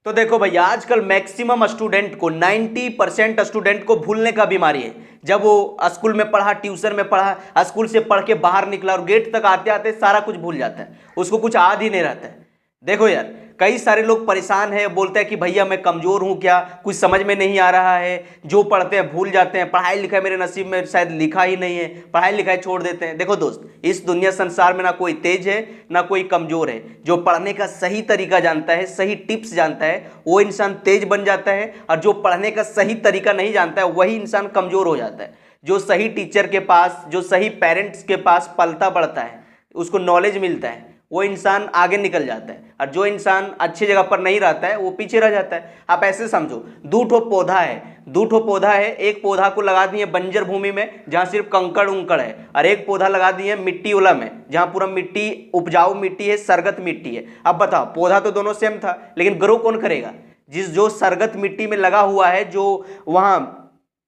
तो देखो भैया, आजकल मैक्सिमम स्टूडेंट को 90% स्टूडेंट को भूलने का बीमारी है। जब वो स्कूल में पढ़ा, ट्यूशन में पढ़ा, स्कूल से पढ़ के बाहर निकला और गेट तक आते आते सारा कुछ भूल जाता है, उसको कुछ याद ही नहीं रहता है। देखो यार, कई सारे लोग परेशान हैं, बोलते हैं कि भैया मैं कमजोर हूं क्या, कुछ समझ में नहीं आ रहा है, जो पढ़ते हैं भूल जाते हैं, पढ़ाई लिखाई मेरे नसीब में शायद लिखा ही नहीं है, पढ़ाई लिखाई छोड़ देते हैं। देखो दोस्त, इस दुनिया संसार में ना कोई तेज है ना कोई कमजोर है। जो पढ़ने का सही तरीका जानता है, सही टिप्स जानता है, वो इंसान तेज बन जाता है, और जो पढ़ने का सही तरीका नहीं जानता है वही इंसान कमजोर हो जाता है। जो सही टीचर के पास, जो सही पेरेंट्स के पास पलता बढ़ता है, उसको नॉलेज मिलता है, वो इंसान आगे निकल जाता है, और जो इंसान अच्छी जगह पर नहीं रहता है वो पीछे रह जाता है। आप ऐसे समझो, दो ठो पौधा है, एक पौधा को लगा दिए बंजर भूमि में जहाँ सिर्फ कंकड़ उंकड़ है, और एक पौधा लगा दिए मिट्टी वाला में जहाँ पूरा मिट्टी, उपजाऊ मिट्टी है, सरगत मिट्टी है। अब बताओ, पौधा तो दोनों सेम था, लेकिन ग्रो कौन करेगा? जो सरगत मिट्टी में लगा हुआ है, जो वहाँ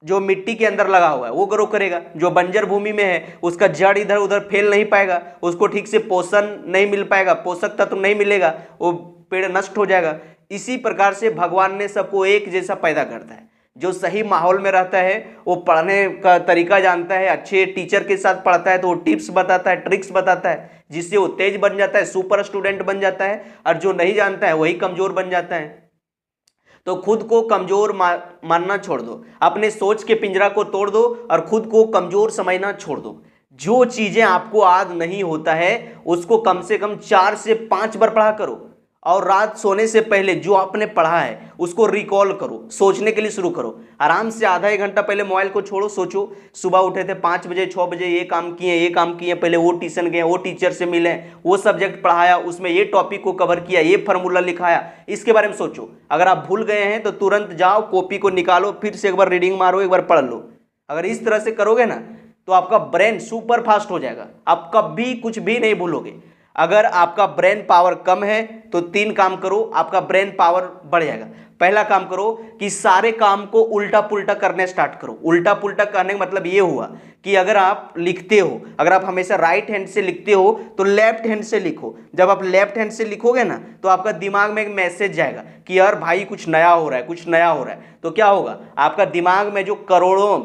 जो मिट्टी के अंदर लगा हुआ है वो ग्रो करेगा। जो बंजर भूमि में है उसका जड़ इधर उधर फैल नहीं पाएगा, उसको ठीक से पोषण नहीं मिल पाएगा, पोषक तत्व नहीं मिलेगा, वो पेड़ नष्ट हो जाएगा। इसी प्रकार से भगवान ने सबको एक जैसा पैदा करता है। जो सही माहौल में रहता है वो पढ़ने का तरीका जानता है, अच्छे टीचर के साथ पढ़ता है तो वो टिप्स बताता है, ट्रिक्स बताता है, जिससे वो तेज बन जाता है, सुपर स्टूडेंट बन जाता है। और जो नहीं जानता है वही कमजोर बन जाता है। तो खुद को कमजोर मानना छोड़ दो, अपने सोच के पिंजरा को तोड़ दो और खुद को कमजोर समझना छोड़ दो। जो चीजें आपको याद नहीं होता है उसको कम से कम 4 से 5 बार पढ़ा करो, और रात सोने से पहले जो आपने पढ़ा है उसको रिकॉल करो, सोचने के लिए शुरू करो। आराम से आधा एक घंटा पहले मोबाइल को छोड़ो, सोचो सुबह उठे थे 5 बजे 6 बजे, ये काम किए, पहले वो ट्यूशन गए, वो टीचर से मिले, वो सब्जेक्ट पढ़ाया, उसमें ये टॉपिक को कवर किया, ये फार्मूला लिखाया, इसके बारे में सोचो। अगर आप भूल गए हैं तो तुरंत जाओ, कॉपी को निकालो, फिर से एक बार रीडिंग मारो, एक बार पढ़ लो। अगर इस तरह से करोगे ना तो आपका ब्रेन सुपर फास्ट हो जाएगा, आप कभी कुछ भी नहीं भूलोगे। अगर आपका ब्रेन पावर कम है तो 3 काम करो, आपका ब्रेन पावर बढ़ जाएगा। पहला काम करो कि सारे काम को उल्टा पुल्टा करने स्टार्ट करो। उल्टा पुल्टा करने का मतलब ये हुआ कि अगर आप लिखते हो, अगर आप हमेशा राइट हैंड से लिखते हो तो लेफ्ट हैंड से लिखो। जब आप लेफ्ट हैंड से लिखोगे ना तो आपका दिमाग में एक मैसेज जाएगा कि यार भाई कुछ नया हो रहा है, कुछ नया हो रहा है। तो क्या होगा, आपका दिमाग में जो करोड़ों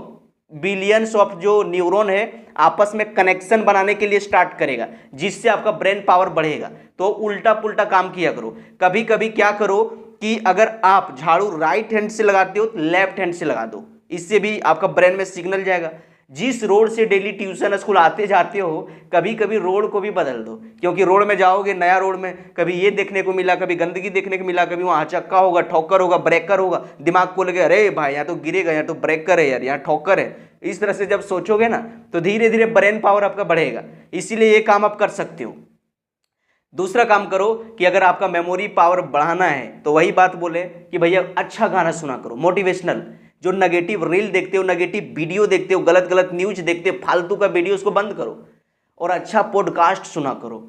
बिलियंस ऑफ जो न्यूरॉन है आपस में कनेक्शन बनाने के लिए स्टार्ट करेगा, जिससे आपका ब्रेन पावर बढ़ेगा। तो उल्टा पुल्टा काम किया करो। कभी कभी क्या करो कि अगर आप झाड़ू राइट हैंड से लगाते हो तो लेफ्ट हैंड से लगा दो, इससे भी आपका ब्रेन में सिग्नल जाएगा। जिस रोड से डेली ट्यूशन स्कूल आते जाते हो, कभी कभी रोड को भी बदल दो, क्योंकि रोड में जाओगे, नया रोड में कभी ये देखने को मिला, कभी गंदगी देखने को मिला, कभी वहाँ चक्का होगा, ठोकर होगा, ब्रेकर होगा, दिमाग को लगे अरे भाई यहाँ तो गिरेगा, यहाँ तो ब्रेकर है यार, यहाँ ठोकर है। इस तरह से जब सोचोगे ना तो धीरे धीरे ब्रेन पावर आपका बढ़ेगा। इसीलिए ये काम आप कर सकते हो। दूसरा काम करो कि अगर आपका मेमोरी पावर बढ़ाना है तो वही बात बोले कि भैया अच्छा गाना सुना करो, मोटिवेशनल। जो नेगेटिव रील देखते हो, नेगेटिव वीडियो देखते हो, गलत गलत न्यूज देखते हो, फालतू का वीडियो, उसको बंद करो और अच्छा पॉडकास्ट सुना करो।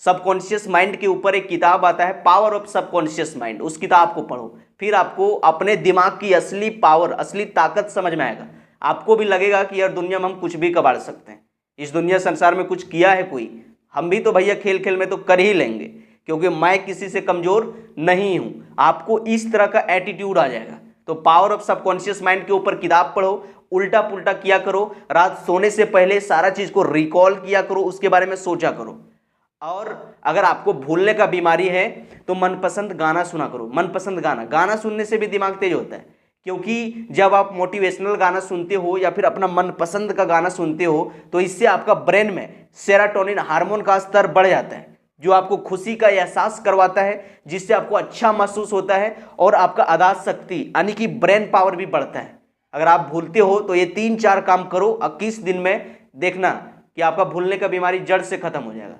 सबकॉन्शियस माइंड के ऊपर एक किताब आता है, पावर ऑफ सबकॉन्शियस माइंड, उस किताब को पढ़ो। फिर आपको अपने दिमाग की असली पावर, असली ताकत समझ में आएगा। आपको भी लगेगा कि यार दुनिया में हम कुछ भी कबाड़ सकते हैं। इस दुनिया संसार में कुछ किया है कोई, हम भी तो भैया खेल खेल में तो कर ही लेंगे, क्योंकि मैं किसी से कमजोर नहीं हूं। आपको इस तरह का एटीट्यूड आ जाएगा। तो पावर ऑफ सबकॉन्शियस माइंड के ऊपर किताब पढ़ो, उल्टा पुल्टा किया करो, रात सोने से पहले सारा चीज को रिकॉल किया करो, उसके बारे में सोचा करो। और अगर आपको भूलने का बीमारी है तो मनपसंद गाना सुना करो। मनपसंद गाना सुनने से भी दिमाग तेज होता है, क्योंकि जब आप मोटिवेशनल गाना सुनते हो या फिर अपना मनपसंद का गाना सुनते हो तो इससे आपका ब्रेन में सेरोटोनिन हार्मोन का स्तर बढ़ जाता है, जो आपको खुशी का एहसास करवाता है, जिससे आपको अच्छा महसूस होता है और आपका यादाश्त शक्ति यानी कि ब्रेन पावर भी बढ़ता है। अगर आप भूलते हो तो ये 3-4 काम करो, 21 दिन में देखना कि आपका भूलने का बीमारी जड़ से खत्म हो जाएगा।